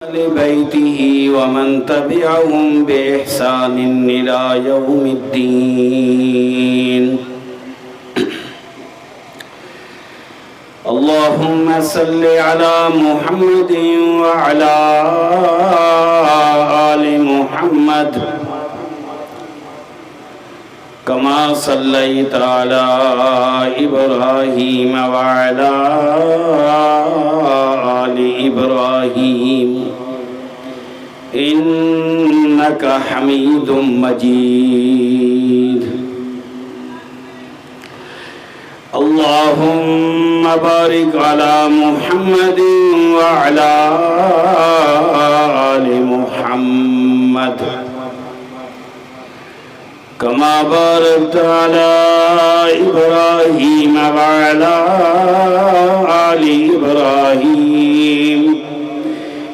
बैतिही वमन तबिअहुम बिइहसानिन इला यौमिद्दीन। अल्लाहुम्मा सल्लि अला मुहम्मदिन व अला आलि मुहम्मद कमा सल्लैता अला इब्राहीम व अला आलि इब्राहीम इन्नका हमीदुम मजीद। अल्लाहुम्मा बारिक अला मुहम्मदिन व अला आलि मुहम्मद कमा बारकता अला इब्राहीम व अला आलि इब्राहीम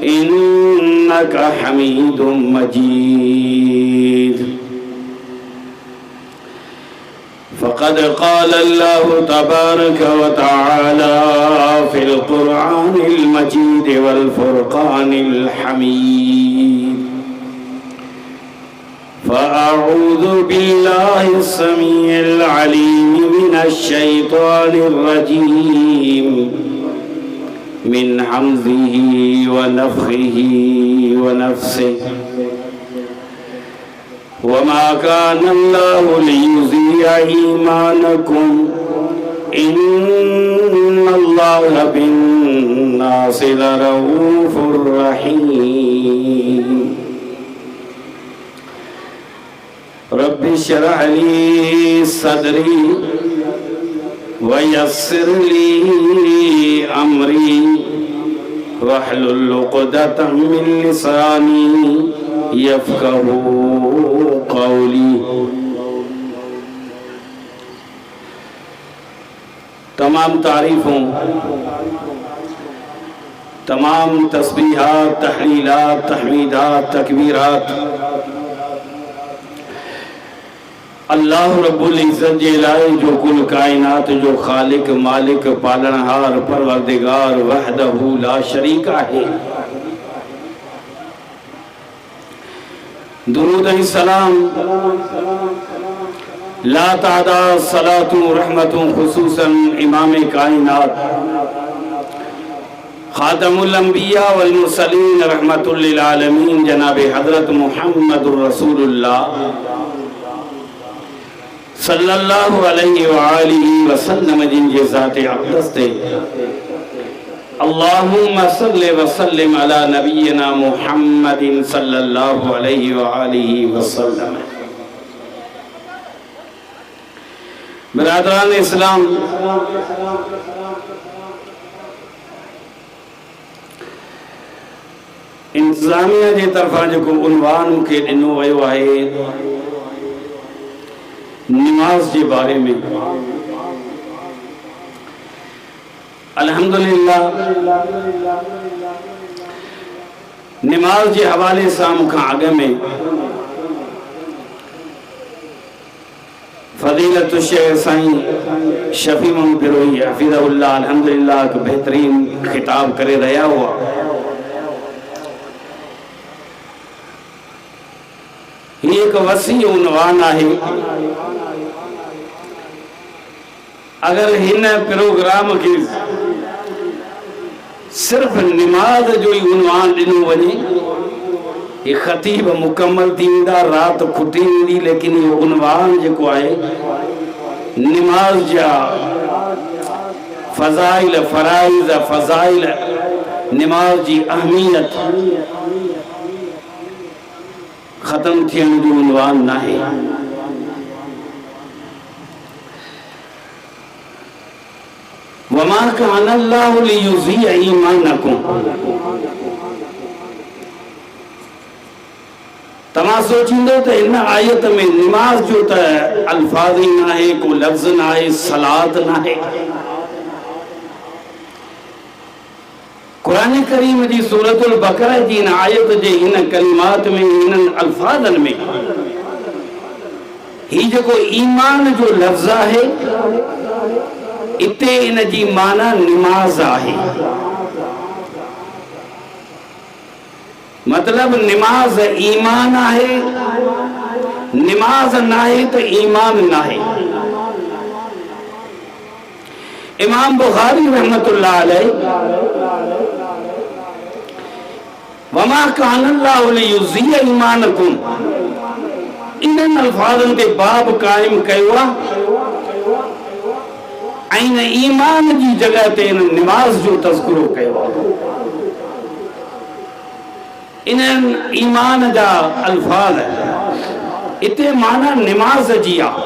इन्नका हमीदुम मजीद। फ़क़द क़ाल अल्लाहु तबारक व तआला फ़िल क़ुरआनिल मजीद वल फ़ुरक़ानिल हमीद। फ़अऊज़ु बिल्लाहिस समीइल अलीम मिनश शैतानिर रजीम मिन हम्ज़िही व नफ़्ख़िही व नफ़्सिही। वमा काना अल्लाहु लियुज़िअ ईमानकुम इन्नल्लाहा बिन्नासि लरऊफ़ुर रहीम। रब्बि इश्रह ली सदरी व यस्सिर ली अमरी वहलुल उक़दतम मिन लिसानी यफ़क़हू क़ौली। तमाम तारीफ़ों, तमाम तस्बीहात, तहलीलात, तहमीदात, तकबीरात अल्लाह रब्बुल इज़्ज़त जे लाए जो कुल कायनात जो खालिक मालिक पालनहार परवरदिगार वहदहू ला शरीका है। दुरूद व सलाम ला तादाद सलातु रहमतु खुसूसन इमाम कायनात खातमुल अंबिया वल मुरसलीन रहमतुल लिल आलमीन जनाब हज़रत मुहम्मदुर रसूलुल्लाह सल्लल्लाहु अलैहि व आलिहि वसल्लम जिनके ज़ात अक़दस थे। अल्लाहुम्मा सल्लि व सल्लिम अला नबिय्यिना मुहम्मदिन सल्लल्लाहु अलैहि व आलिहि वसल्लम। बिरादरान इस्लाम, इंतज़ामिया जे तरफ़ां जेको उन्वान मूंखे ॾिनो वियो आहे निमाज़ के बारे में, अल्हम्दुलिल्लाह निमाज़ के हवाले से मुखां अॻ में फ़ज़ीलत शेख साईं शफ़ी मोहम्मद बिरोही हफ़िज़हुल्लाह अल्हम्दुलिल्लाह एक बेहतरीन खिताब करे रहा हुआ। ये एक वसी उन्वान है। अगर इन प्रोग्राम के सिर्फ निमाज जो ही उन्वान दिनों वजे ये खतीब मुकम्मल थींदा, रात खुटी वेंदी, लेकिन ये उन्वान जो है निमाज जा फ़ज़ाइल फ़राइज़ फ़ज़ाइल निमाज की अहमियत खत्म थियण जो उन्वान ना है। वमा काना अल्लाहु लियुज़िअ ईमानकुम। तमा सोचींदो तो इन आयत में निमाज जो त अल्फाज ही ना है, को लफ्ज़ ना है, सलात ना है। कुरान करीम जी सूरतुल बकरा जी इन आयत जे इन कलिमात में इन अल्फाजन में ही जो ईमान जो लफ्ज़ है इते इन जी माना निमाज आहे। मतलब निमाज ईमान है, निमाज नाहे तो ईमान नाहे। इमाम बुखारी रहमतुल्लाह अलैह वमा कानल्लाहु लियुज़िय ईमानकुम इन्हनि अल्फाज़नि ते बाब क़ाइम कयो आहे ऐं ईमान जी जगह ते निमाज़ जो तज़किरो कयो आहे। इन्हनि ईमान जा अल्फाज़ इते माना निमाज़ जी आहे।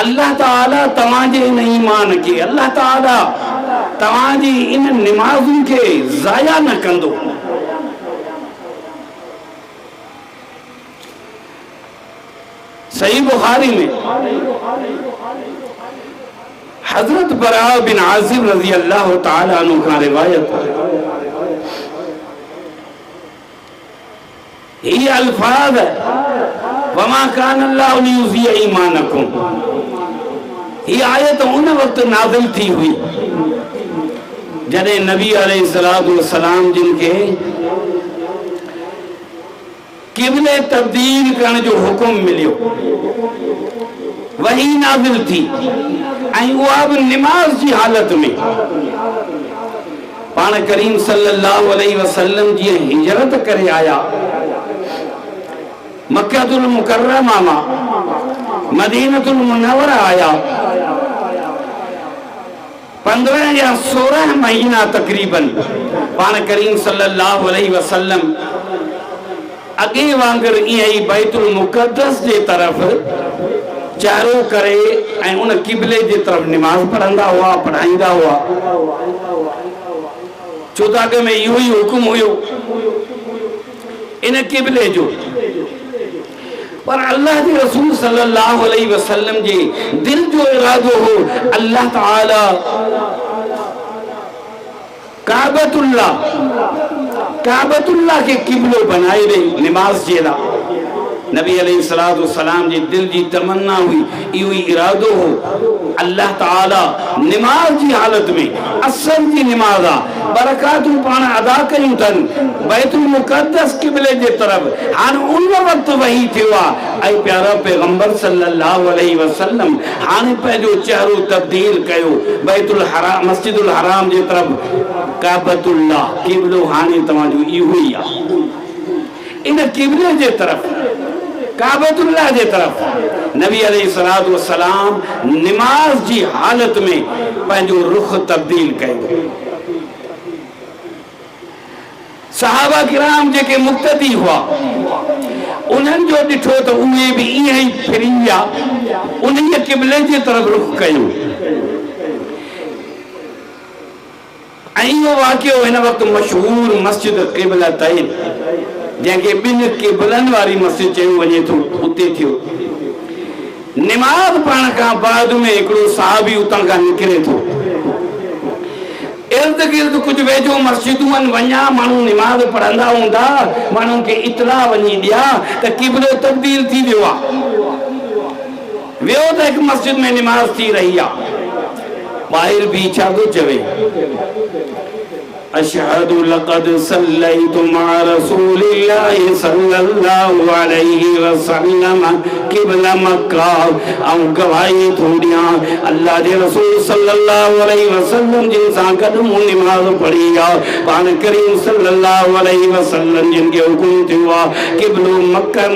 अल्लाह ताला तव्हांजे इन ईमान के, अल्लाह ताला तव्हांजी इन निमाज़ुनि खे ज़ाया न कंदो। सही बुखारी में हजरत बरा बिन आज़िब रज़ी अल्लाह ताला अन्हु का रिवायत ये अल्फाज वमा कानल्लाहु लियुज़िय ईमानकुम। ये आयत उन वक्त नाज़िल थी हुई जॾहिं नबी अलैहिस्सलातु वस्सलाम जिनके क़िबले तब्दील करण जो हुक्म मिलियो, वही नाज़िल थी ऐं उहा बि निमाज़ जी हालत में। पाण करीम सल्लल्लाहु अलैहि वसल्लम जी हिजरत करे आया मक्कातुल मुकर्रमा मां मदीनतुल मुनव्वरा आया। 15 या 16 महीना तकरीबन पाण करीम सल्लल्लाहु अलैहि वसल्लम अगे वांगर ईअं ई बैतुल मुक़द्दस जे तरफ चेहरो करे ऐं उन क़िबले जे तरफ निमाज़ पढ़ंदा हुआ, पढ़ाईंदा हुआ। छो त अॻ में इहो ई हुकुम हुयो इन क़िबले जो। पर अल्लाह जे रसूल सल्लल्लाहु अलैहि वसल्लम जे दिल जो इरादो हो अल्लाह ताला काबतुल्लाह के क़िबलो बनाए दे निमाज़ जे लाइ। नबी अलैहिस्सलातु वस्सलाम जी दिल जी तमन्ना हुई, इहो ई इरादो हो अल्लाह ताला निमाज़ जी हालत में असर जी निमाज़ आहे बरकातूं पाण अदा कयूं अथनि बैतुल मुक़द्दस क़िबले जे तरफ। हाणे उन वक़्त वही थियो आहे ऐं प्यारा पैगंबर सल्लल्लाहु अलैहि वसल्लम हाणे पंहिंजो चेहरो तब्दील कयो बैतुल हराम मस्जिदुल हराम जे तरफ। काबतुल्लाह क़िबलो हाणे तव्हांजो इहो ई आहे। इन क़िबले जे तरफ काबतुल्लाह जे तरफ नबी अलैहिस्सलातु वस्सलाम निमाज़ जी हालत में पंहिंजो रुख तब्दील कयो। सहाबा किराम जेके मुक्तदी हुआ उन्हनि जो ॾिठो त उहे बि ईअं ई फिरी विया, उन क़िबले जे तरफ रुख कयो। ऐं इहो वाक़ियो हिन वक़्तु मशहूर मस्जिद क़िबलतैन जंहिंखे ॿिनि क़िबलनि वारी मस्जिद चयो वञे थो उते थियो। निमाज़ पढ़ण खां बाद में हिकिड़ो सहाबी उतां खां निकिरे थो। इर्द गिर्द कुझु वेझो मस्जिदूं आहिनि, वञा माण्हू निमाज़ पढ़ंदा हूंदा, माण्हू खे इतला वञी ॾिया त क़िबलो तब्दील थी वियो आहे। वियो त हिकु मस्जिद में निमाज़ थी रही आहे, ॿाहिरि बि छा थो चवे अशहदु लक़द सल्लैतु मअ रसूलिल्लाहि सल्लल्लाहु अलैहि वसल्लम क़िबला मक्का। ऐं गवाही थो ॾियां अल्लाह जे रसूल सल्लल्लाहु अलैहि वसल्लम जिन सां गॾु मूं निमाज़ पढ़ी आहे। पाण करीम सल्लल्लाहु अलैहि वसल्लम जिन खे हुकुम थियो आहे क़िबलो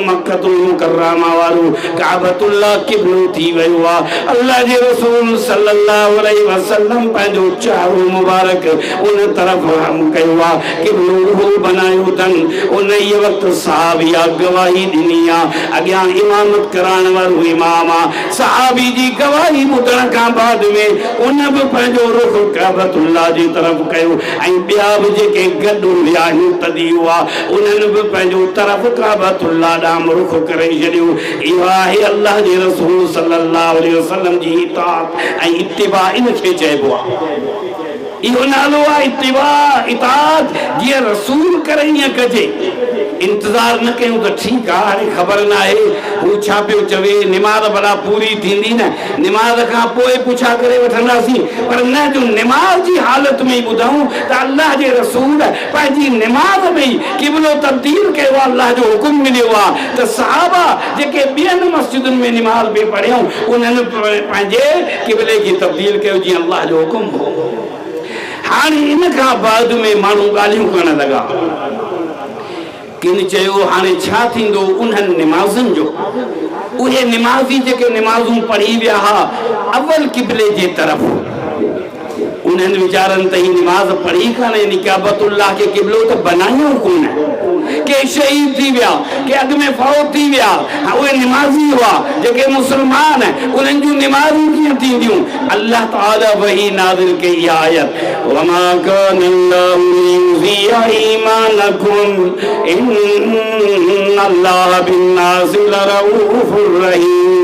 मक्कतुल मुकर्रमा वारो काबतुल्लाह क़िबलो थी वियो आहे। अल्लाह जे रसूल सल्लल्लाहु अलैहि वसल्लम पंहिंजो चेहरो मुबारक उन तरफ हम कयो आहे क़िबलो बनायो अथनि। उन ई वक़्तु सहाबिया गवाही ॾिनी आहे, अॻियां इमामत कराइण वारो इमाम आहे। सहाबी जी गवाही ॿुधण खां बाद में उन बि पंहिंजो रुख काबतुल्लाह जी तरफ़ कयो ऐं ॿिया बि जेके गॾु हुआ मुक़्तदी हुआ उन्हनि बि पंहिंजो तरफ़ काबतुल्लाह ॾांहुं रुख करे छॾियो। इहो आहे अल्लाह जे रसूल सल्लल्लाहु अलैहि वसल्लम जी इताअत ऐं इत्तिबा इन खे चइबो आहे। इहो नालो आहे इत्तिबा इताअत। जीअं रसूल करे ईअं कजे। इंतजार न कयूं तो ठीक है, हाणे ख़बर न आहे हू छा पियो चवे। निमाज़ भला पूरी थींदी न, निमाज़ खां पोइ पुछा करे वठंदासीं, पर न जो निमाज़ जी हालत में ॿुधूं त अल्लाह जे रसूल पंहिंजी निमाज़ में क़िबलो तब्दील कयो, अल्लाह जो हुकुम मिलियो आहे त सहाबा जेके ॿियनि मस्जिदुनि में निमाज़ बि पढ़ियूं उन्हनि पंहिंजे क़िबले खे तब्दील कयो जीअं अल्लाह जो हुकुम हो। हाणे इन खां बाद में माण्हू ॻाल्हियूं करण लॻा। किन चयो हाणे छा थींदो उन्हनि निमाज़ुनि जो? उहे निमाज़ी जेके निमाज़ूं पढ़ी विया हा अव्वल क़िबले जे तरफ़, उन्हनि वीचारनि त ही निमाज़ पढ़ी कान्हे, काबतुल्लाह के क़िबलो त बनायूं कोन, के शहीद थी विया, के अॻ में फौत थी विया, उहे निमाज़ी हुआ जेके मुसलमान उन्हनि जूं निमाज़ूं कीअं थींदियूं? अल्लाह ताला वही नाज़िल कई आयत, वमा कानल्लाहु लियुज़िअ ईमानकुम इन्नल्लाह बिन्नासि लरऊफुर रहीम।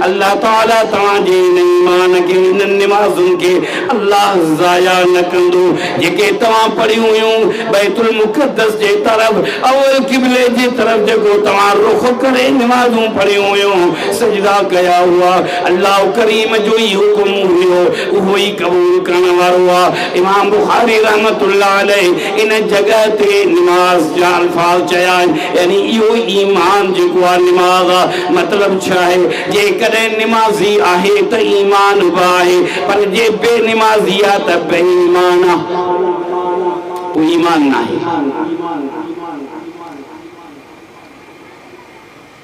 अल्लाह ताला तव्हांजे ईमान के इन निमाज़ुनि के अल्लाह ज़ाया न कंदो जेके तव्हां पढ़ियूं हुयूं बैतुल मुक़द्दस जे तरफ़, अवल क़िबले जे तरफ़ जेको तव्हां रुख़ करे निमाज़ूं पढ़ियूं हुयूं, सजदा कया हुआ, अल्लाह करीम जो ही हुकुम हुयो, उहो ही क़बूल करण वारो आहे। इमाम बुखारी रहमतुल्लाह अलैह इन जगह ते निमाज़ जा अल्फाज़ चया आहिनि, यानी इहो ईमान जेको आहे निमाज़ आहे। मतलब छा आहे? जेकॾहिं निमाज़ी आहे त ईमान बि आहे, पर जे बेनिमाज़ी आहे त बेईमान आहे, पोइ ईमान न आहे।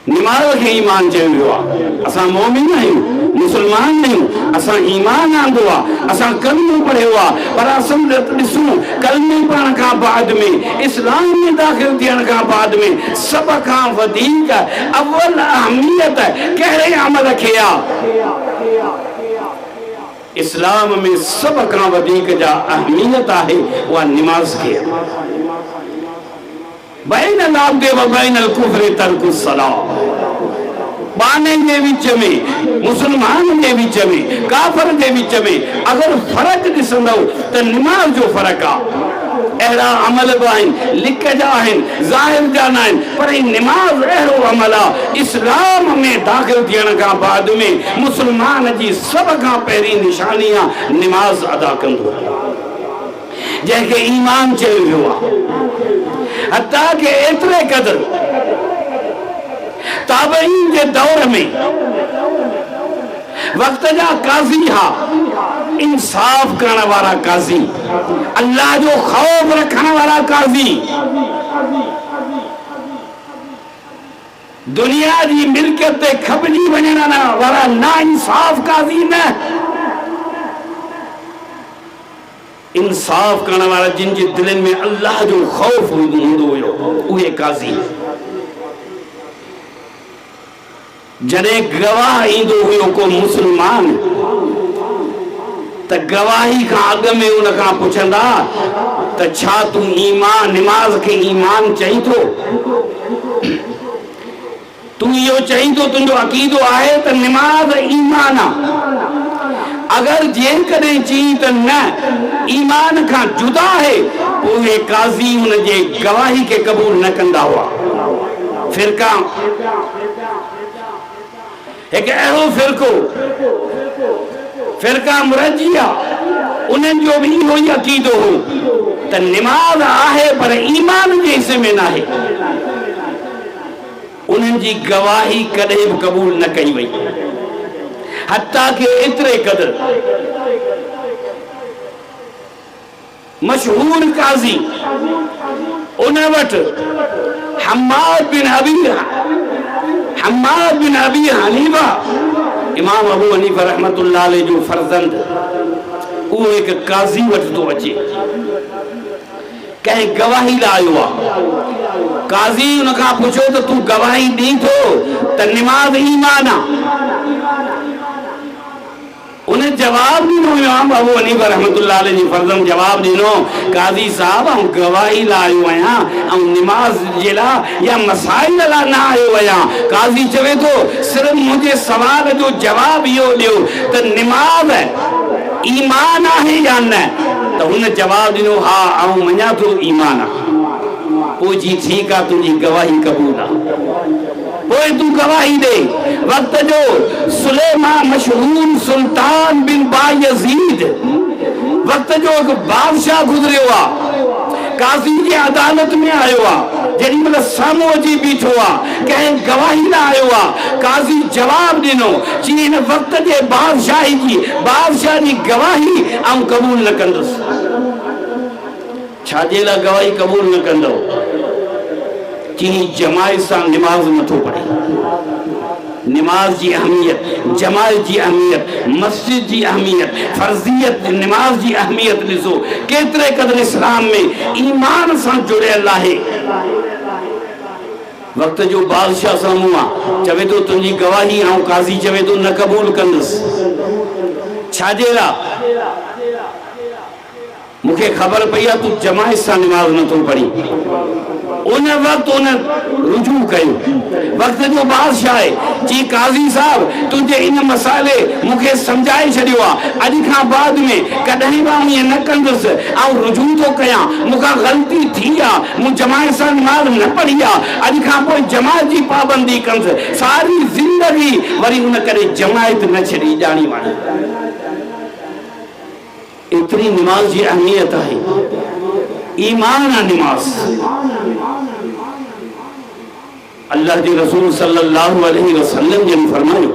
निमाज़ खे ईमान चयो वियो आहे। असां मोमिन आहियूं, मुसलमान आहियूं, असां ईमान आंदो आहे, असां कलमो पढ़ियो आहे, पर असां ॾिसूं कलमे पढ़ण खां बाद में, इस्लाम में दाख़िल थियण खां बाद में सभ खां वधीक अव्वल अहमियत कहिड़े अमल खे आहे? इस्लाम में सभ खां वधीक जा अहमियत आहे उहा निमाज़ खे आहे। बैन अल-अब्दि व बैन अल-कुफ्रि तर्कु सलाह, बाने जे विच में, मुसलमान जे विच में, काफर जे विच में अगर फर्क ॾिसंदो त निमाज़ जो फर्क आहे। अहिड़ा अमल बि आहिनि लिक जा आहिनि, ज़ाहिर जा न आहिनि, पर निमाज़ अहिड़ो अमल आहे इस्लाम में दाख़िल थियण खां बाद में मुसलमान जी सभ खां पहिरीं निशानी आहे निमाज़ अदा कंदो, जंहिंखे ईमान चयो वियो आहे। हत्ता के एतिरे क़दर ताबईन जे दौर में वक्त जा काज़ी हा, इंसाफ करण वारा काज़ी, अल्लाह जो खौफ रखण वारा काज़ी, दुनिया जी मिल्कियत ते खपजी वञण वारा ना इंसाफ काज़ी न, इंसाफ करण वारा जिन जे दिलनि में अल्लाह जो खौफ हूंदो हुयो उहे काज़ी। जॾहिं गवाह ईंदो हुयो को मुसलमान त गवाही खां अॻ में उन खां पुछंदा त छा तूं ईमान, निमाज़ खे ईमान चईं थो? तूं इहो चईं थो, तुंहिंजो अक़ीदो आहे त निमाज़ ईमान आहे? अगर जेकॾहिं चई त न ईमान खां जुदा आहे, पोइ काज़ी हुन जे गवाही खे क़बूल न कंदा हुआ। फिरका, हिकु अहिड़ो फिरका मुरजिया, उन्हनि जो बि इहो ई अक़ीदो हो त निमाज़ आहे पर ईमान जे हिसे में न आहे। उन्हनि जी गवाही कॾहिं बि क़बूल न कई वई। हत्ता के एतिरे क़दर मशहूर काज़ी उन वटि हम्माद बिन अबी हनीफा, इमाम अबू हनीफा रहमतुल्लाह अलैह जो फर्जंद, उहो हिकु काज़ी वटि थो अचे, कंहिं गवाही लाइ आयो आहे। काज़ी उन खां पुछो त तूं गवाही ॾीं थो त निमाज़ ईमान आहे? उन्हें जवाब ॾिनो, इमाम अबू हनीफा रहमतुल्लाह अलैह जी फर्जंद जवाब ॾिनो, काज़ी साहब आऊं गवाही लाइ आयो आहियां, ऐं निमाज़ जे लाइ या मसाइल लाइ न आयो आहियां। काज़ी चवे थो सिर्फ़ मुंहिंजे सवाल जो जवाब इहो ॾियो त निमाज़ ईमान आहे या न? त हुन जवाब ॾिनो, हा आऊं मञा थो ईमान आहे। पोइ जी ठीक आहे, तुंहिंजी गवाही क़बूल आहे, पोइ तूं गवाही दे। वक्त जो सुलेमान मशहूर सुल्तान बिन बायज़ीद वक्त जो एक बादशाह गुजरियो आहे, काज़ी जी अदालत में आयो आहे, जेॾी महिल साम्हूं अची बीठो आहे, कंहिं गवाही न आयो आहे, काज़ी जवाब ॾिनो चई हिन वक्त जे बादशाह जी गवाही ऐं क़बूल न कंदुसि। छाजे लाइ गवाही क़बूल न कंदो? चई जमायत सां निमाज़ नथो पढ़े। नमाज की अहमियत, जमात की अहमियत, मस्जिद की अहमियत, फर्जियत नमाज की अहमियत ॾिसो केतिरे क़दर इस्लाम में ईमान सां जुड़ियल आहे। वक्त जो बादशाह साम्हूं आहे, चवे थो तुंहिंजी गवाही ऐं काज़ी चवे थो न क़बूल कंदुसि। छाजे लाइ? मूंखे ख़बर पई आहे तूं जमायत सां नमाज नथो पढ़ी। उन वक्त उन रुजू कयो। वक्त जो बादशाह है, जी काज़ी साहब तुझे इन मसाले मूंखे समझाए छॾियो आहे, अॼु खां बाद में कॾहिं बि ईअं न कंदुसि ऐं रुजू थो कयां, मूंखां ग़लती थी आहे, मूं जमायत सां नमाज़ न पढ़ी आहे, अॼु खां पोइ जमायत जी पाबंदी कंदुसि, सारी ज़िंदगी वरी उन करे जमायत न छॾी ॼाणी वञे। इतनी नमाज की अहमियत है, ईमान आहे नमाज। अल्लाह के रसूल सल्लल्लाहु अलैहि वसल्लम ने फरमायो,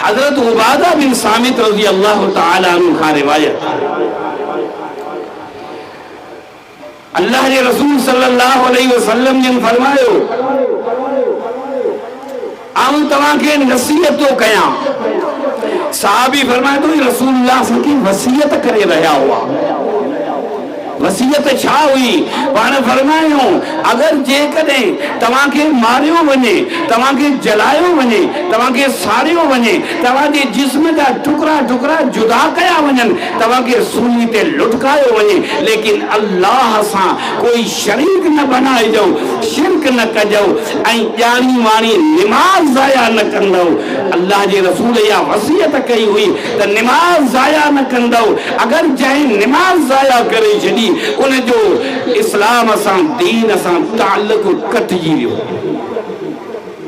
हजरत उबादा बिन सामित रज़ी अल्लाह तआला अन्हु का रिवायत, अल्लाह के रसूल सल्लल्लाहु अलैहि वसल्लम ने फरमायो, आऊं तव्हांखे नसीहत तो कयां। साहबी फरमाए तो रसूलुल्लाह की वसीयत करे रहा हुआ। वसीयत छा हुई? पाण फरमायो अगर जेकॾहिं तव्हांखे मारियो वञे, तव्हांखे जलायो वञे, तव्हांखे साड़ियो वञे, तव्हांजे जिस्म जा टुकड़ा टुकड़ा जुदा कया वञनि, तव्हांखे सूली ते लुटकायो वञे, लेकिन अल्लाह सां कोई शरीक न बनाइजो, शिरक न कजो ऐं ॼाणी वाणी निमाज़ ज़ाया न कंदो। अल्लाह जे रसूल इहा वसीयत कई हुई त निमाज़ ज़ाया न कंदो। अगर जंहिं निमाज़ ज़ाया करे छॾी उन जो इस्लाम सां दीन सां ताल्लुक कटिजी वियो,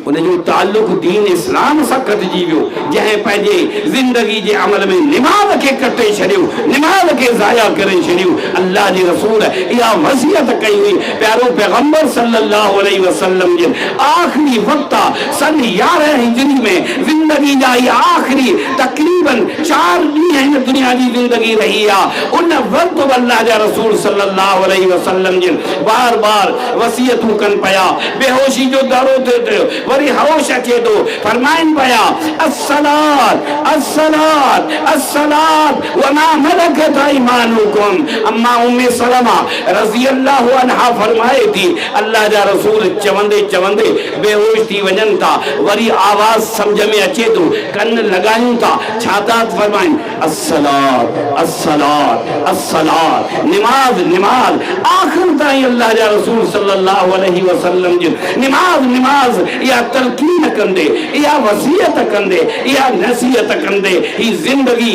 उन जो ताल्लुक दीन इस्लाम सां कटिजी वियो। जंहिं पंहिंजे जिंदगी जे अमल में निमाज़ खे कटे छॾियो, निमाज़ खे ज़ाया करे छॾियो, अल्लाह जे रसूल इहा वसीयत कई हुई। प्यारो पैगंबर सल्लल्लाहु अलैहि वसल्लम जे आखिरी वक्त सन 11 हिजरी में जिंदगी जा आखिरी तकरीबन 4 ॾींहं हिन दुनिया जी जिंदगी रही आहे। उन वक्त अल्लाह जा रसूल सल्लल्लाहु अलैहि वसल्लम जे बार बार वसीयतूं कनि पिया। बेहोशी जो दौरो थिए, वरी होश अचे थो, फरमाइनि पिया अस्सलात अस्सलात अस्सलात व मा मलकत ऐमानुकुम। अम्मा उम्मे सलमा रज़ी अल्लाहु अन्हा फरमाए थी, अल्लाह जा रसूल चवंदे चवंदे बेहोश थी वञनि था, वरी आवाज समझ में अचे थो, कन लॻायूं था, छा था फरमाइनि अस्सलात अस्सलात अस्सलात, निमाज़ निमाज़। आखिर ताईं अल्लाह जा रसूल सल्लल्लाहु अलैहि वसल्लम जी निमाज़ निमाज़ या तलकीन कंदे, या वसीयत कंदे, या नसीहत कंदे ही जिंदगी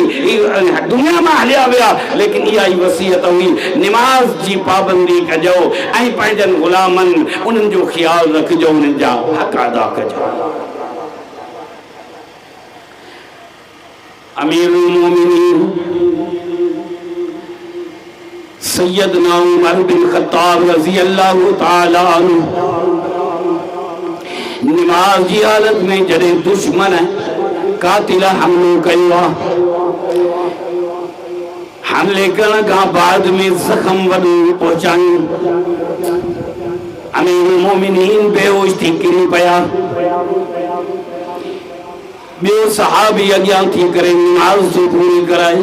दुनिया में हलिया विया, लेकिन इहा ही वसीयत हुई निमाज़ जी पाबंदी कजो ऐं पंहिंजनि गुलामनि उन्हनि जो ख्याल रखजो, उन्हनि जा हक़ अदा कजो। अमीरुल मोमिनीन सैयदना उमर बिन खत्ताब रज़ी अल्लाहु तआला अन्हु निमाज़ की हालत में जॾहिं दुश्मन कातिल हमलो कयो आहे, हमले करण खां बाद में जख्म वॾो पहुचायूं, अमीरुल मोमिनीन बेहोश थी किरी पिया। ॿियो सहाबी अॻियां थी करे निमाज़ पूरी कराई।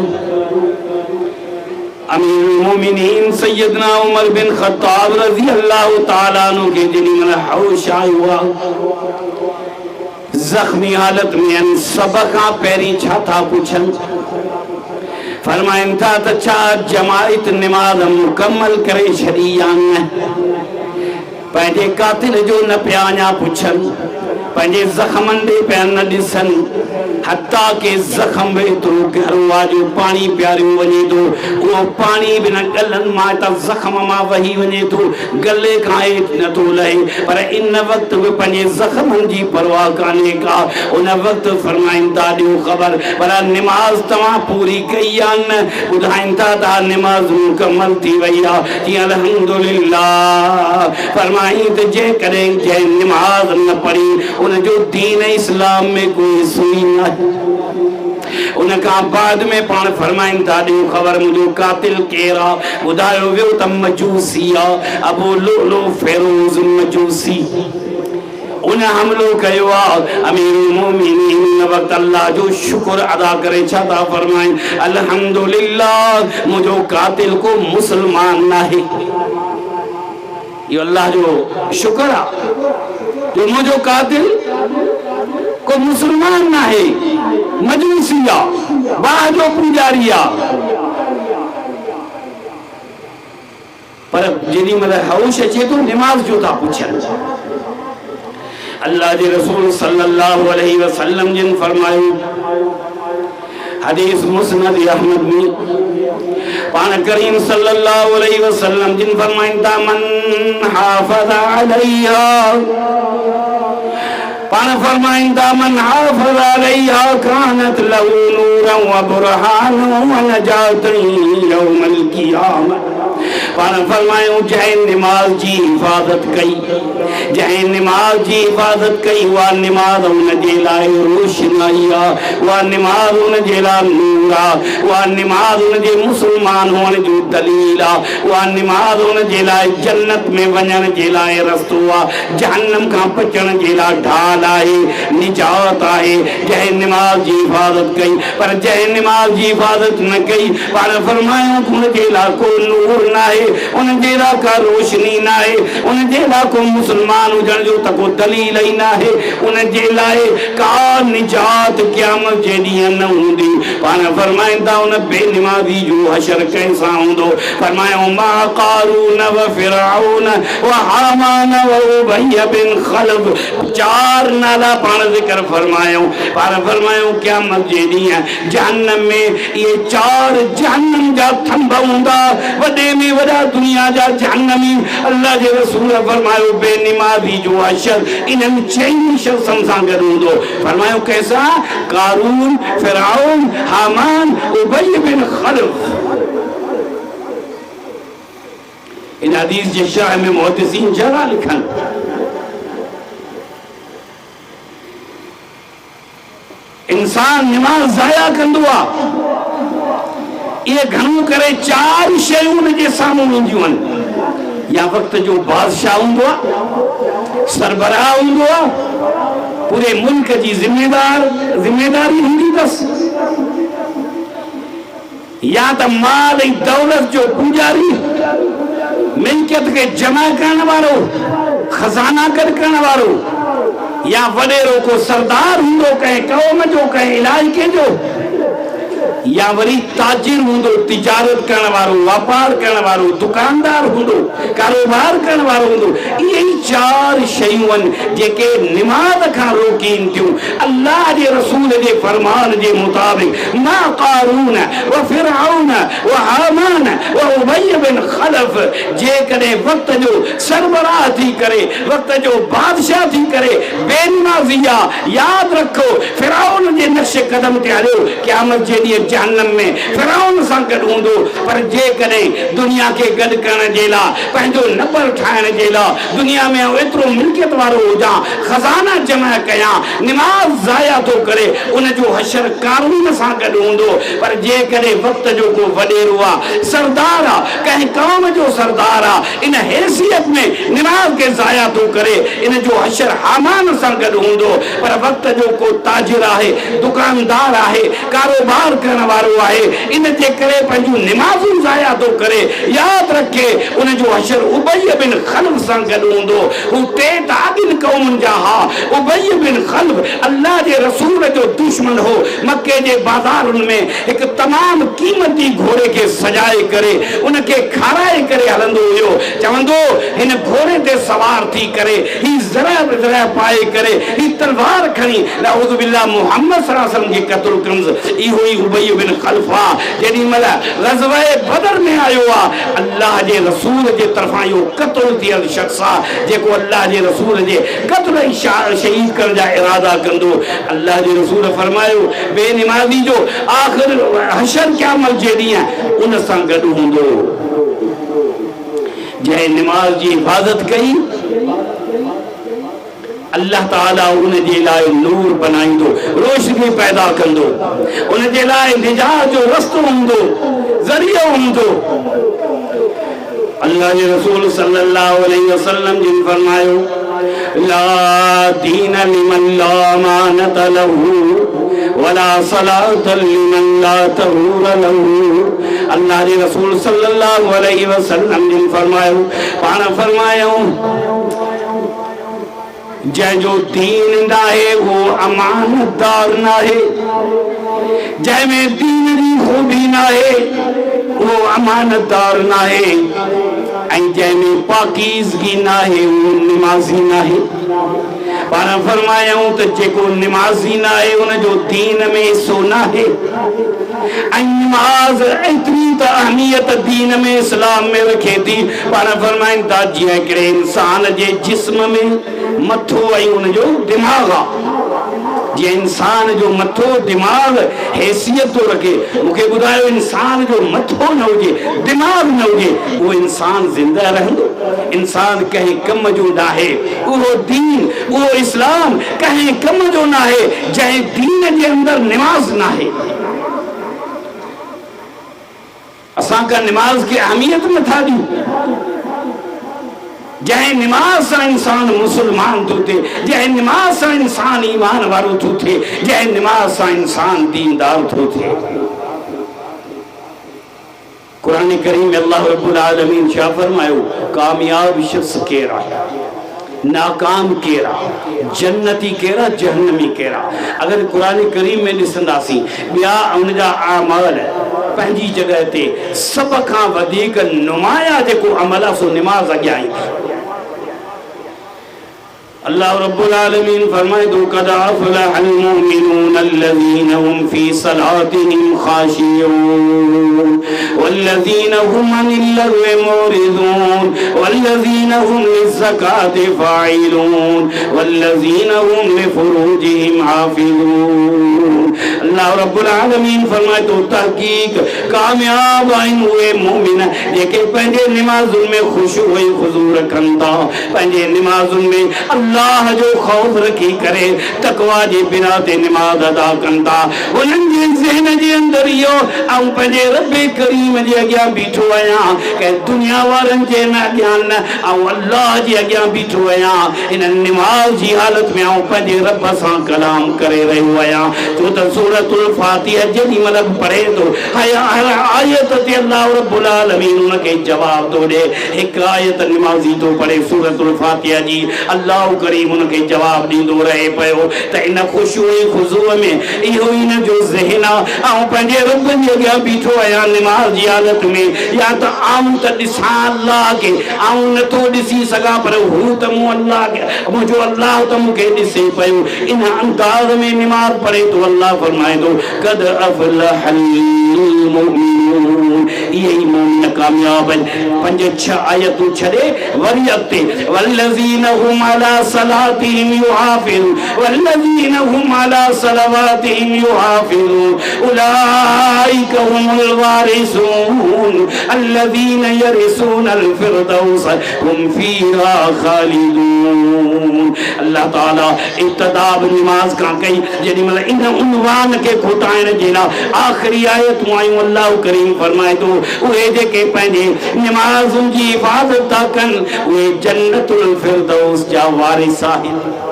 अमीरुल मोमिनीन सैयदना उमर बिन खत्ताब रज़ी अल्लाह तआला अन्हु के जेॾी महिल होश आयो आहे, जख्मी हालत में सब खां पहिरीं छा था पुछनि? फरमाइनि था त छा जमायत निमाज़ मुकम्मल करे छॾी या न? पंहिंजे कातिल जो न पिया अञा पुछनि, पंहिंजे ज़ख्मनि ॾे पिया न ॾिसनि, हत्ता के जख्म में तो घरवा जो पानी प्यारियो वने तो वो पानी बिना गलन माता जख्म मा वही वने तो गले खाए न तो लहे पर इन वक्त में पंजे जख्मन जी परवाह काने का उन वक्त फरमाइंदा दियो खबर पर नमाज तमा पूरी कईया न बुधाइंदा दा नमाज मुकम्मल थी वैया जी अल्हम्दुलिल्लाह फरमाई तो जे करे जे नमाज न पढ़ी उन जो दीन इस्लाम में कोई सुनी ना उनका बाद में पान फरमाइन था दियो खबर मुझे कातिल केरा बुधायो वियो तम मजूसिया अबू लुलु फेरोज मजूसी उन हमलो कयो अमीरुल मोमिनीन वक्त अल्लाह जो शुक्र अदा करे छा फरमाइन अल्हम्दुलिल्लाह मुझो कातिल को मुसलमान ना है ये अल्लाह जो शुक्र जो मुझो कातिल को मुसलमान ना है मजूसिया बाजो पुजारिया पर जिनी मतलब हौश अचे तो नमाज जो था पूछन अल्लाह के रसूल सल्लल्लाहु अलैहि वसल्लम जिन फरमायो हदीस मुस्नद अहमद में पान करीम सल्लल्लाहु अलैहि वसल्लम जिन फरमाइंदा मन हाफज़ अलैहा पान फरमाइंदा मन हाफज़ अलैहा कानत लहू नूरन व बुरहानन व नजातन यौमल क़ियामह पान फरमायो जय नमाज जी हिफाजत कई जय नमाज जी हिफाजत कई वा नमाज उन जे लाए रोशनाइया वा नमाज उन जे ला नूरा वा नमाज उन जे मुसलमान होने जो दलीला वा नमाज उन जे लाए जन्नत में वञण जे लाए रस्तो वा जहन्नम का बचण जे ला ढाल आहे निजात आहे जय नमाज जी हिफाजत कई पर जय नमाज जी हिफाजत न कई पान फरमायो उन जे ला को नूर ना है उन जेरा का रोशनी ना है उन जेरा को मुसलमान हुजण जो तको दलील ही ना है उन जे लाए का निजात क़यामत जे ॾींहुं न हूंदी पान फरमाइंदा उन बेनमाज़ी जो हशर कैसा हूंदो फरमायो मा क़ारून व फ़िरऔन व हामान व उबय बिन खलब चार नाला पान ज़िक्र फरमायो पान फरमायो क़यामत जे ॾींहुं जहन्नम में ये चार जहन्नम जा थंभ हूंदा वॾे में वॾा दुनिया जा जहन्नमी अल्लाह जे रसूल फरमायो बेनमाज़ी जो अशर इन्हनि चईं शख़्सनि सां गॾु हूंदो फरमायो कैसा क़ारून फ़िरऔन हामान उबय बिन खलफ इन हदीस जे शरह में मुहद्दिसीन जरा लिखन इंसान नमाज ज़ाया कंदो आहे ये घणो करे चार शयूं जे साम्हूं ईंदियूं आहिनि या वक्त जो बादशाह हूंदो आहे सरबराह हूंदो आहे पूरे मुल्क जी जिम्मेदारी हूंदी अथसि या त माल ऐं दौलत जो पुजारी मिल्कियत के जमा करण वारो खजाना गॾु करण वारो या वॾेरो को सरदार हूंदो कंहिं क़ौम जो कंहिं इलाइक़े जो या वरी ताजिर हूंदो तिजारत करण वारो व्यापार करण वारो दुकानदार हूंदो कारोबार करण वारो हूंदो ये चार शयूं आहिनि जेके नमाज खां रोकीनि थियूं अल्लाह जे रसूल जे फरमान जे मुताबिक़ मा क़ारून व फ़िरऔन व हामान व उबय बिन खलफ जेकॾहिं वक़्त जो सरबराह थी करे वक़्त जो बादशाह थी करे बेनमाज़िया याद रखो फ़िरऔन जे नक्श कदम ते हलियो क़यामत जे ॾींहुं जहन्नम में फ़िरऔन सां गॾु हूंदो पर जेकॾहिं दुनिया खे गॾु करण जे लाइ पंहिंजो नबर ठाहिण जे लाइ दुनिया में एतिरो मिल्कियत वारो हुजां खज़ाना जमा कयां नमाज ज़ाया थो करे उन जो हशर क़ारून सां गॾु हूंदो पर जेकॾहिं वक़्त जो को वॾेरो आहे सरदार आहे कंहिं क़ौम जो सरदार आहे इन हैसियत में नमाज खे ज़ाया थो करे इन जो हशर हामान सां गॾु हूंदो पर वक़्त जो को ताजिर आहे दुकानदार आहे कारोबार करण वारो आहे इन जे करे पंहिंजूं नमाज़ूं ज़ाया थो करे यादि रखे उन जो हशर उबय बिन खलफ सां गॾु हूंदो हू टे आदिन क़ौमुनि जा हा उबय बिन खलफ अल्लाह जे रसूल जो दुश्मन हो मक्के जे बाज़ारुनि में हिकु तमामु क़ीमती घोड़े खे सजाए करे उनके खाराए करे हलंदो हुयो चवंदो हिन घोड़े ते सवार थी करे ही जरा जरा पाए करे ही तलवार खणी नाउज़ बिल्लाह मोहम्मद सल्लल्लाहु अलैहि वसल्लम के कत्ल कंज इहो ही उबई बिन खलफा जेडी मल ग़ज़वा बदर में आयो आ अल्लाह जे रसूल जे तरफा यो कत्ल थियल शख्स आ जेको अल्लाह जे रसूल जे कत्ल शहीद कर जा इरादा कंदो अल्लाह जे रसूल फरमायो बेनमाज़ी जो आखिर हशर क़यामत जे ॾींहुं उन सां गॾु हूंदो जंहिं नमाज जी हिफाज़त कई अल्लाह ताला उन जे लाइ नूर बनाईंदो रोशनी पैदा कंदो उन जे लाइ निजात जो रस्तो हूंदो ज़रियो हूंदो अल्लाह जे रसूल सल्लल्लाहु अलैहि वसल्लम जिन फरमायो ला दीन लिमन ला मानत लहू वला सलात लिमन ला तहूर लहू अल्लाह जे रसूल सल्लल्लाहु अलैहि वसल्लम जिन फरमायो पाण फरमायो जंहिंजो दीन नाहे वो अमानतदार नाहे जंहिंमें दीन जी खूबी नाहे वो अमानतदार नाहे ऐं जंहिंमें पाकीज़गी नाहे वो निमाज़ी नाहे पाण फरमायूं त जेको निमाज़ी नाहे उनजो दीन में हिस्सो नाहे ऐं नमाज़ एतिरी त अहमियत दीन में इस्लाम में रखे थी पाण फरमाइनि था जीअं हिकिड़े इंसान जे जिस्म में मथो ऐं उनजो दिमाग़ आहे जीअं इंसान जो मथो दिमाग़ हैसियत तो रखे मूंखे ॿुधायो इंसान जो मथो न हुजे दिमाग़ न हुजे उहो इंसान ज़िंदा रहंदो इंसान कंहिं कम जो नाहे उहो दीन उहो इस्लाम कंहिं कम जो नाहे जंहिं दीन जे अंदर निमाज़ नाहे असां का निमाज़ खे अहमियत नथा ॾियूं जंहिं निमाज़ सां इंसान मुसलमान थो थिए जंहिं निमाज़ सां इंसान ईमान वारो थो थिए जंहिं निमाज़ सां इंसान दीनदार थो थिए कुरान करीम में अल्लाह रब्बुल आलमीन छा फरमायो कामयाब शख्स केरु आहे नाकाम केरु आहे जन्नती केरु आहे जहन्नमी केरु आहे अगर कुरान करीम में ॾिसंदासीं ॿिया उनजा अमाल पंहिंजी जॻह ते सभ खां वधीक नुमाया जेको अमल आहे सो निमाज़ अॻियां ईंदी अल्लाह रब्बुल आलमीन फरमाए तो कद अफ़लहल मुमिनून अल्लज़ीना हुम फी सलातिहिम खाशिऊन वल्लज़ीना हुम अनिल लग़्वी मुरिदून वल्लज़ीना हुम लिज़्ज़काति फ़ाइलून वल्लज़ीना हुम लिफ़ुरूजिहिम हाफ़िज़ून अल्लाह रब्बुल आलमीन फरमाए तो तहक़ीक़ कामयाब आहिनि उहे मोमिन जेके पंहिंजे निमाज़ुनि में ख़ुशू ऐं ख़ुज़ू रखनि था पंहिंजे निमाज़ुनि में अल्लाह जो खौफ रखी करे तकवा जे बिना ते निमाज़ अदा कनि था उन्हनि जे ज़हन जे अंदरि इहो ऐं पंहिंजे रब करीम जे अॻियां बीठो आहियां कंहिं दुनिया वारनि जे न अॻियां न ऐं अल्लाह जे अॻियां बीठो आहियां इन निमाज़ जी हालत में आउं पंहिंजे रब सां कलाम करे रहियो आहियां छो त सूरतुल फातिहा जेॾी महिल पढ़े थो हर आयत ते अल्लाह रब्बुल आलमीन उनखे जवाब थो ॾे हिकु आयत निमाज़ी थो पढ़े सूरतुल फातिहा जी अल्लाह करीम उनके जवाब दींदो रहे पियो त इन खुशू ऐं खुज़ूअ में इहो ई न जो ज़हन आहे ऐं पंहिंजे रब जे अॻियां बीठो आहियां निमाज़ जी हालत में या त आऊं त ॾिसां अल्लाह खे आऊं नथो ॾिसी सघां पर हू त मूं अल्लाह खे मुंहिंजो अल्लाह त मूंखे ॾिसे पियो इन अंदाज़ में निमाज़ पढ़े तो अल्लाह फरमाए थो कद अफ़लहल मुमिनून इहे ई मोमिन कामयाब आहिनि पंज छह आयतूं छॾे वरी अॻिते वल्लज़ीना हुम अला सलातिहिम युहाफ़िज़ून वल्लज़ीना हुम अला सलवातिहिम युहाफ़िज़ून उलाइक हुमुल वारिसून अल्लज़ीना यरिसूनल फ़िरदौस हुम फ़ीहा ख़ालिदून अल्लाह ताला इब्तिदा निमाज़ का कई जेॾी महिल इन उनवान खे खोटाइण जे लाइ आख़िरी आयतूं आयूं अल्लाह करीम फरमाए थो उहे जेके पंहिंजे निमाज़ुनि जी हिफ़ाज़त था कनि उहे जन्नतुल फ़िरदौस जा वारिस आहिनि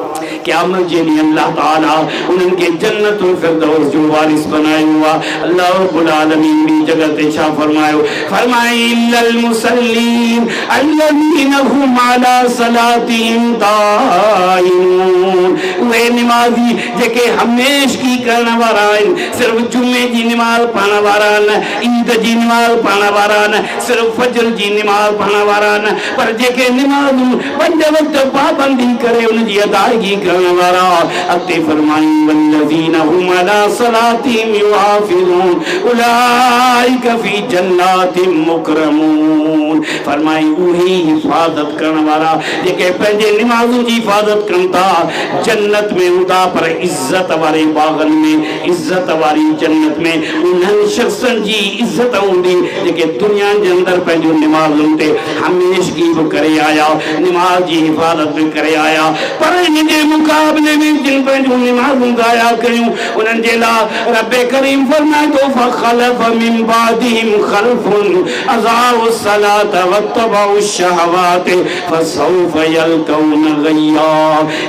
क़यामत जे ॾींहुं अल्लाह ताला उन्हनि खे जन्नतुल फिरदौस जो वारिस बनायो आहे। अल्लाह रब्बुल आलमीन ॿी जगह ते छा फरमायो, फरमाए इल्लल मुसल्लीन अल्लज़ीना हुम अला सलातिहिम दाइमून, उहे निमाज़ी जेके हमेशगी करण वारा आहिनि, सिर्फ़ जुमे जी निमाज़ पढ़ण वारा न, ईद जी निमाज़ पढ़ण वारा न, सिर्फ़ फजर जी निमाज़ पढ़ण वारा न, पर जेके निमाज़ूं पंज वक्त पाबंदी करे उन जी अदायगी करण वारा। अॻिते फरमाई वल्लज़ीना हुम अला सलातिहिम युहाफ़िज़ून उलाइका फ़ी जन्नातिम मुकरमून, फरमाई उही हिफ़ाज़त करण वारा जेके पंहिंजे निमाज़ूं जी हिफ़ाज़त कनि था जन्नत में हूंदा, पर इज़्ज़त वारे बाग़नि में, इज़्ज़त वारी जन्नत में उन्हनि शख़्सनि जी इज़्ज़त हूंदी जेके दुनिया जे अंदरि पंहिंजो निमाज़ुनि ते हमेशगी बि करे आया, निमाज़ जी हिफ़ाज़त बि करे आया, पर इन जे मुक़ाबले में जिन पंहिंजूं निमाज़ूं ज़ाया कयूं उन्हनि जे लाइ रब्बे करीम फरमाए थो फ़ख़लफ़ मिन बादिहिम ख़ल्फ़ुन अज़ाउ सलात वत्तबउ शहवात फसौफ़ यल्क़ौन ग़य्या।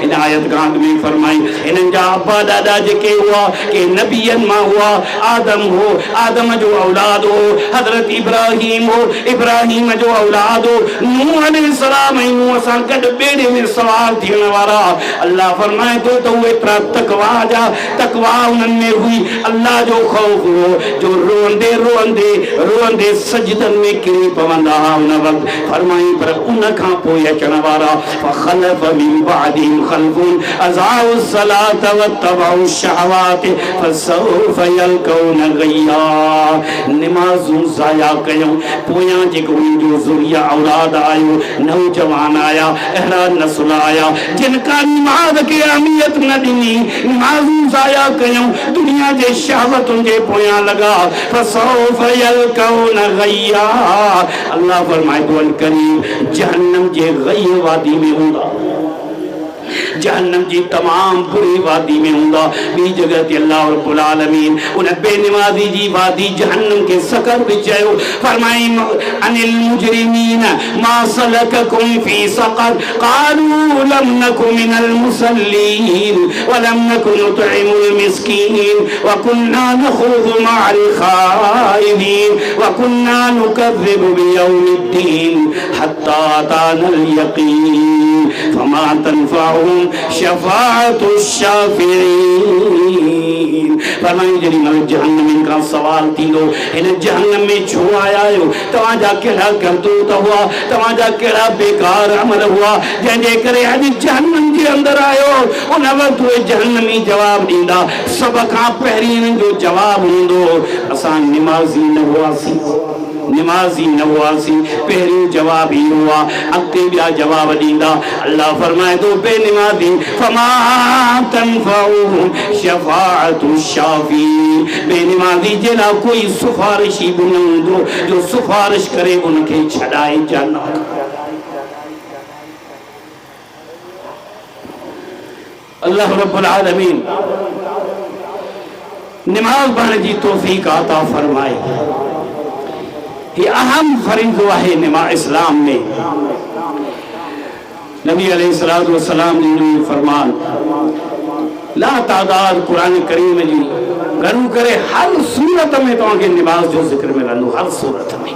इन आयत गांग में फरमाई इन्हनि जा अब्बा दादा जेके हुआ के नबियन मां हुआ, आदम हो, आदम जो औलाद हो, हज़रत इब्राहिम हो, इब्राहिम जो औलाद हो, नूह अलैहिस्सलाम ऐं नूह सां गॾु ॿेड़े में सवार थियण वारा। अल्लाह फरमाए थो त उहे तकवा जा तकवा उन्हनि में हुई, अल्लाह जो ख़ौफ़ हो, जो रोंदे रोंदे रोंदे सजदनि में किरी पवंदा हुआ उन वक़्तु। फरमाई पर उन खां पोइ अचण वारा फ़ख़लफ़ मिन बादिहिम ख़ल्फ़ुन अज़ाउ सलात वत्तबउ शहवात फसौफ़ यल्क़ौन ग़य्या। निमाज़ूं ज़ाया कयूं, पोयां जेको उनजो ज़ुरिया औलाद आयो, नौजवान आया, अहिड़ा नस्ल आया जिन का निमाज़ खे अहमियत न ॾिनी, निमाज़ूं ज़ाया कयूं, दुनिया जे शहवतुनि जे पोयां लॻा, फसौफ़ यल्क़ौन ग़य्या। अल्लाह फरमाए थो अल करीम जहन्नम जे ग़य्य वादी में हूंदा, जहन्नम जी तमाम बुरी वादी में हूंदा। ॿी जगह ते अल्लाह रब्बुल आलमीन उन बेनिमाज़ी जी वादी जहन्नम के सकर भी चयो, फरमाई अनिल मुजरिमीन मा सलककुम फी सक़र क़ालू लम नकु मिनल मुसल्लीन व लम नकु नुतइमुल मिस्कीन व कुन्ना नख़ूज़ु मअल ख़ाइदीन व कुन्ना नुकज़्ज़िबु बियौमिद्दीन हत्ता अतानल यक़ीन फमा तनफ़अहुम शफ़ाअतुश शाफ़िईन। फरमाई जॾहिं महिल जहन्नम खां सवाल थींदो, हिन जहन्नम में छो आया आहियो, तव्हांजा कहिड़ा करतूत हुआ, तव्हांजा कहिड़ा बेकार अमल हुआ जंहिंजे करे अॼु जहन्नम जे अंदरि आयो। उन वक़्तु उहे जहन्नमी जवाबु ॾींदा, सभ खां पहिरीं हिननि जो जवाबु हूंदो असां निमाज़ी न हुआसीं, निमाज़ी न हुआसीं, पहिरियों जवाब ही हुआ। अॻिते ॿिया जवाब ॾींदा। अल्लाह फरमाए थो बेनिमाज़ी फमा तनफ़अहुम शफ़ाअतुश शाफ़ीईन, बेनिमाज़ी जे लाइ कोई सिफारिशी बि न हूंदो जो सिफारिश करे उनखे छॾाए जन्नत। अल्लाह रब्बुल आलमीन निमाज़ पढ़ण जी तौफ़ीक़ अता फरमाए। ये अहम फरीज़ो है निमाज़ इस्लाम में। नबी अलैहिस्सलातु वस्सलाम ने फरमान ला तादाद कुरान करीम जी घणो करे हर सूरत में तव्हांखे निमाज़ जो ज़िक्र मिलंदो, हर सूरत में।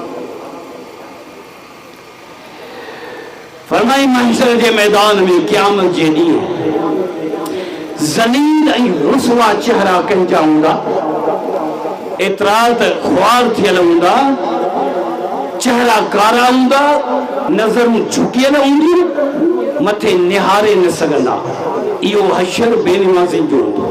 फरमाई महशर जे मैदान में क़यामत जे ॾींहुं ज़लील ऐं रुसवा चेहरा कंहिंजा हूंदा, एतिरा त ख्वार थियल हूंदा, चेहरा कारा हूंदा, नज़रूं झुकियल हूंदियूं, मथे निहारे न सघंदा। इहो हशर बेनिमाज़िन जो हूंदो।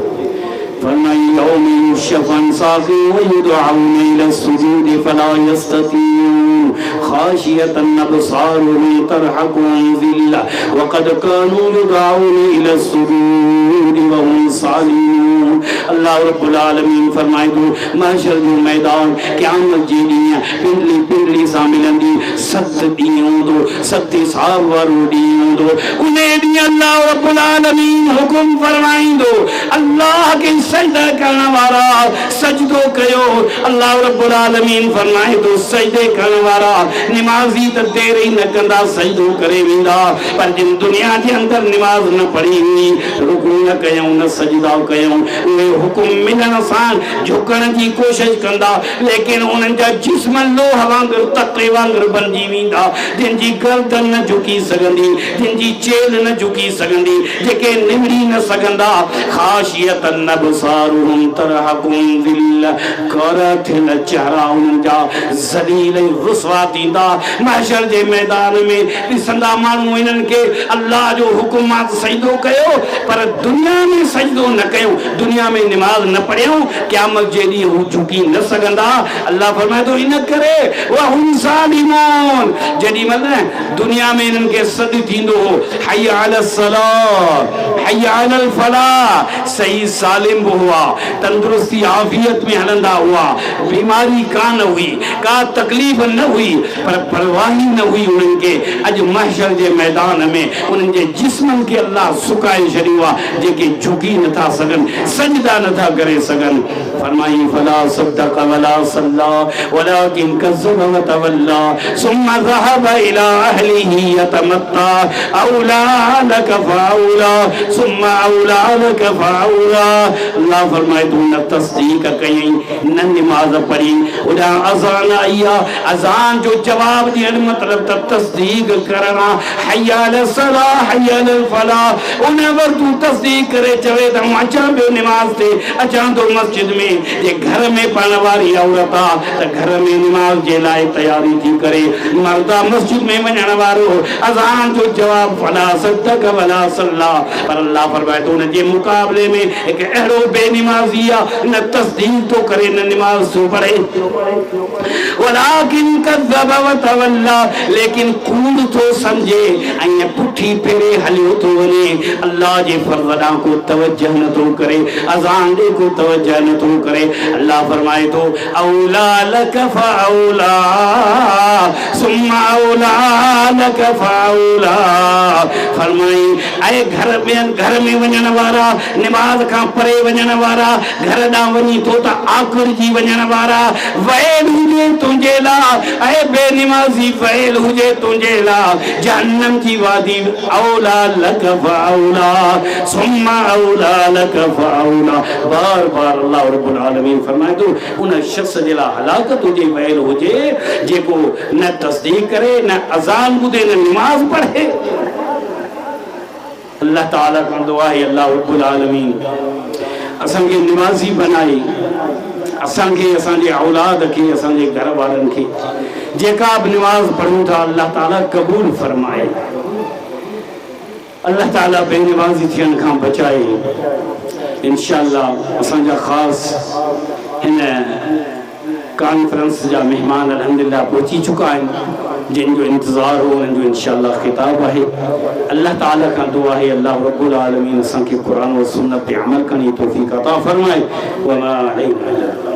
फरमाई यौम युशफ़ अन साक़िन व युदअऊन इला सुजूद फला यस्ततीऊन खाशियतन अबसारुहुम तरहक़ुहुम ज़िल्ला व क़द कानू युदअऊन इला सुजूद सजूद व हुम सालिमून। अल्लाह रब्बुल आलमीन फरमाए तो महशर जो मैदान क़यामत जे ॾींहुं पिंडली पिंडली सां मिलंदी, 7 ॾींहं हूंदो, 7 हिसाब वारो ॾींहुं हूंदो। उन ॾींहुं अल्लाह रब्बुल आलमीन हुकुम फरमाईंदो, अल्लाह के सजदा करण वारा सजदो कयो। अल्लाह रब्बुल आलमीन फरमाए तो सजदे करण वारा निमाज़ी त देर ई न कंदा, सजदो करे वेंदा। पर जिन दुनिया जे अंदर निमाज़ न पढ़ी हुई, रुकू न कयूं, न सजदा कयूं, उहे हुकुम मिलण सां झुकण जी कोशिश कंदा, लेकिन उन्हनि जा जिस्म लोह वांगुरु तक़े वांगुरु बणिजी वेंदा, जिन जी गर्दन न झुकी सघंदी, जिन जी चेल न झुकी सघंदी, जेके निमड़ी न सघंदा। ख़ाशियतन अबसारुहुम तरहकुम ज़िल्ला, करथिल चेहरा उन्हनि जा ज़लील ऐं रुसवा थींदा। महशर जे मैदान में ॾिसंदा माण्हू इन्हनि के अल्लाह जो हुकुम सजदो कयो, पर दुनिया में सजदो न कयूं, दुनिया में निमाज़ न पढ़ियूं, क़यामत जे ॾींहुं हू झुकी न सघंदा। अल्लाह फरमाए थो इन करे वहुम सालिमून, जेॾी महिल दुनिया में इन्हनि खे सॾु थींदो हो हय अलस सलाह हय अलल फलाह, सही सालिम बि हुआ, तंदुरुस्ती आफ़ियत में हलंदा हुआ, बीमारी कान हुई, का तकलीफ़ न हुई, पर परवाही न हुई उन्हनि खे। अॼु महशर जे मैदान में उन्हनि जे जिस्मनि खे अल्लाह सुकाए छॾियो आहे, जेके झुकी नथा सघनि, सजदा नथा करे सघनि। फरमाई फला सद्दक़ वला सल्ला वलाकिन कज़्ज़ब व तवल्ला सुम्मा ज़हब इला अहलिही यतमत्ता औला लक फऔला सुम्मा औला लक फऔला। अल्लाह फरमाए तू न तस्दीक कई, न नमाज पढ़ी, उड़ा अज़ान आई आहे, अज़ान जो जवाब ॾियण मतलब त तस्दीक करना, हय्या अलस सलाह हय्या अलल फलाह। उन वक़्त तू तस्दीक करे चवे त मां अचां पियो निमाज़ ते, अचां थो मस्जिद में। जे घर में पढ़ण वारी औरत आहे त घर में निमाज़ जे लाइ तयारी थी करे, मर्दा मस्जिद में वञण वारो अज़ान जो जवाब फला सद्दक़ वला सल्ला। पर अल्लाह फरमाए थो उन जे मुक़ाबले में हिकु अहिड़ो बेनिमाज़ी आहे, न तस्दीक तो करे न निमाज़ तो पढ़े, वलाकिन कज़्ज़ब व तवल्ला, लेकिन कूड़ थो समझे ऐं पुठी फेरे हलियो थो वञे, अल्लाह जे फर्ज़ ॾांहुं को तवज्जह नथो करे, अज़ान ॾे को तवज्जह नथो करे। अल्लाह फरमाए थो औला लक फऔला सुम्मा औला लक फऔला। फरमाई ऐं घर में वञण वारा, निमाज़ खां परे वञण वारा, घर ॾांहुं वञी थो त आख़िरजी वञण वारा, वैल हुजे तुंहिंजे लाइ, ऐं बेनिमाज़ी वैल हुजे तुंहिंजे लाइ, जहन्नम जी वादी औला लक फऔला सुम्मा औला लक फऔला। बार बार अल्लाह रब्बुल आलमीन फरमाए थो उन शख्स जे लाइ हलाकत हुजे, वैल हुजे, जेको न तस्दीक करे, न अज़ान ॿुधे, न निमाज़ पढ़े। अल्लाह ताला खां दुआ आहे अल्लाह रब्बुल आलमीन असांखे निमाज़ी बनाए, असांखे, असांजे औलाद खे, असांजे घर वारनि खे जेका बि निमाज़ पढ़ूं था अल्लाह ताला क़बूल फरमाए, अल्लाह ताला बेनिमाज़ी थियण खां बचाए। इंशाअल्लाह असांजा ख़ासि हिन कॉन्फ्रेंस जा मेहमान अल्हम्दुलिल्लाह पहुची चुका आहिनि, जिन जो इंतज़ार हो उन्हनि जो इंशाअल्लाह ख़िताब आहे। अल्लाह ताला खां दुआ आहे अल्लाह रब्बुल आलमीन असांखे क़ुरान व सुन्नत ते अमल करण जी तौफ़ीक़ अता फ़रमाए। वमा अलैना